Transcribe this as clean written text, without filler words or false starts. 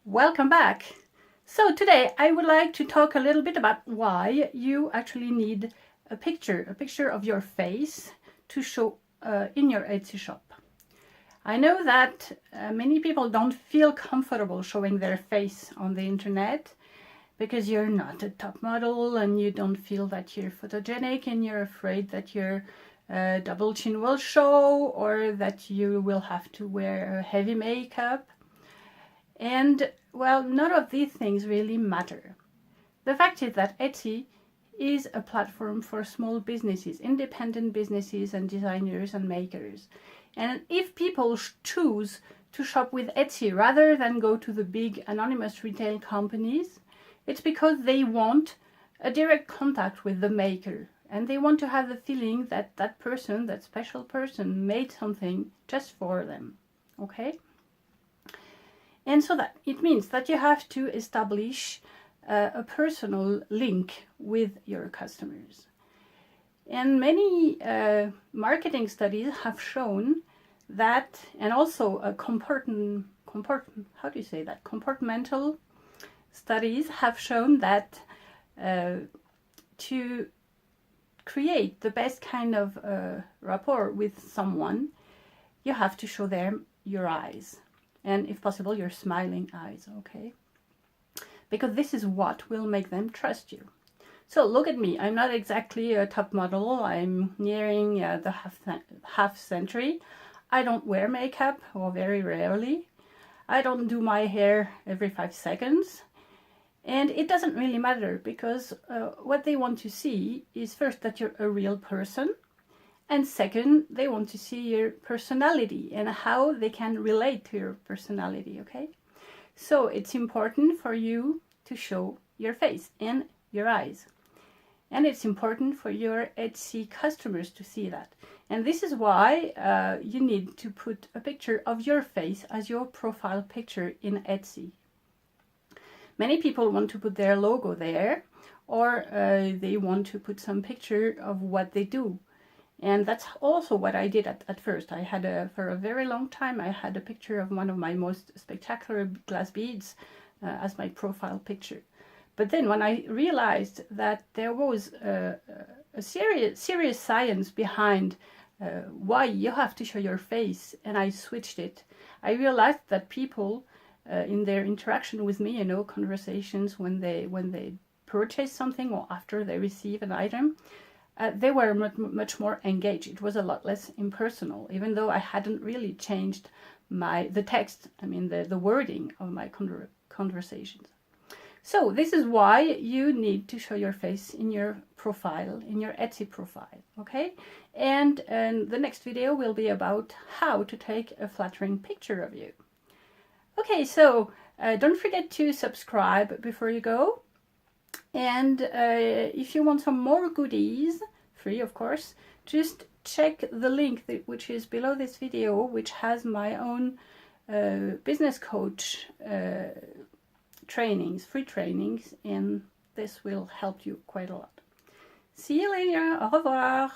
Welcome back. So today I would like to talk a little bit about why you actually need a picture of your face to show in your Etsy shop. I know that many people don't feel comfortable showing their face on the internet because you're not a top model and you don't feel that you're photogenic and you're afraid that your double chin will show or that you will have to wear heavy makeup. And well, none of these things really matter. The fact is that Etsy is a platform for small businesses, independent businesses and designers and makers. And if people choose to shop with Etsy rather than go to the big anonymous retail companies, it's because they want a direct contact with the maker. And they want to have the feeling that that person, that special person, made something just for them. Okay? And so that it means that you have to establish a personal link with your customers. And many marketing studies have shown that, and also comportmental studies have shown that to create the best kind of rapport with someone, you have to show them your eyes. And if possible, your smiling eyes, okay? Because this is what will make them trust you. So look at me. I'm not exactly a top model. I'm nearing the half century. I don't wear makeup, or very rarely. I don't do my hair every 5 seconds. And it doesn't really matter because what they want to see is first that you're a real person. And second, they want to see your personality and how they can relate to your personality, okay? So it's important for you to show your face and your eyes. And it's important for your Etsy customers to see that. And this is why you need to put a picture of your face as your profile picture in Etsy. Many people want to put their logo there, or they want to put some picture of what they do. And that's also what I did at first. I had for a very long time, I had a picture of one of my most spectacular glass beads as my profile picture. But then when I realized that there was a serious science behind why you have to show your face, and I switched it, I realized that people in their interaction with me, conversations when they purchase something or after they receive an item, they were much more engaged. It was a lot less impersonal, even though I hadn't really changed the text, the wording of my conversations. So this is why you need to show your face in your profile, in your Etsy profile, okay? And the next video will be about how to take a flattering picture of you. Okay, so don't forget to subscribe before you go. And if you want some more goodies, free of course, just check the link which is below this video, which has my own business coach trainings, free trainings, and this will help you quite a lot. See you later. Au revoir.